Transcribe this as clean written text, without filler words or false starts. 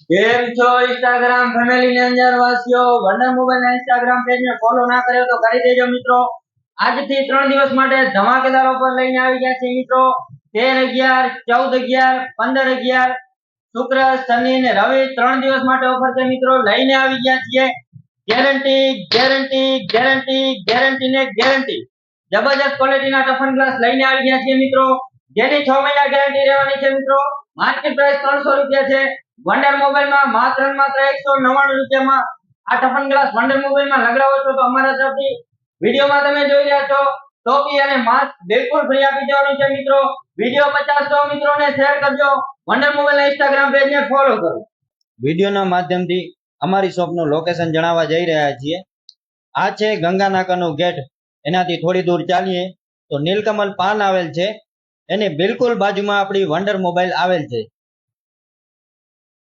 કેમ છો Instagram family ની અંદર વાસીઓ? વંડર મોબાઈલ ના ઇન્સ્ટાગ્રામ પેજ ને ફોલો ના કર્યો તો કરી દેજો મિત્રો. આજથી 3 દિવસ માટે ધમાકેદાર ઓફર લઈને આવી ગયા છે મિત્રો. 13/11, 14/11, 15/11 શુક્ર, શનિ ને રવિ 3 દિવસ માટે ઓફર છે મિત્રો. લઈને આવી ગયા છીએ ગેરંટી ગેરંટી ગેરંટી ગેરંટી ને ગેરંટી જબરજસ્ત ક્વોલિટીના ટફન ગ્લાસ લઈને આવી ગયા છીએ મિત્રો. જેની 6 મહિના ગેરંટી રહેવાની છે મિત્રો. માર્કેટ પ્રાઇસ 300 રૂપિયા છે. વંડર મોબાઈલમાં માત્ર 199 રૂપિયામાં આ ટફન ગ્લાસ વંડર મોબાઈલમાં લગાવો છો તો અમારા તરફથી વિડીયોમાં તમે જોઈ રહ્યા છો ટોપી અને માસ્ક બિલકુલ ફ્રી આપી દેવાનું છે મિત્રો. વિડીયો 50 મિત્રોને શેર કરજો. વંડર મોબાઈલના ઇન્સ્ટાગ્રામ પેજને ફોલો કરો. વિડીયોના માધ્યમથી અમારી શોપનું લોકેશન જણાવવા જઈ રહ્યા છીએ. આ છે ગંગા નાકાનો ગેટ. એનાથી થોડી દૂર ચાલીએ તો નીલકમલ પાન આવેલ છે. એની બિલકુલ બાજુમાં આપણી વંડર મોબાઈલ આવેલ છે.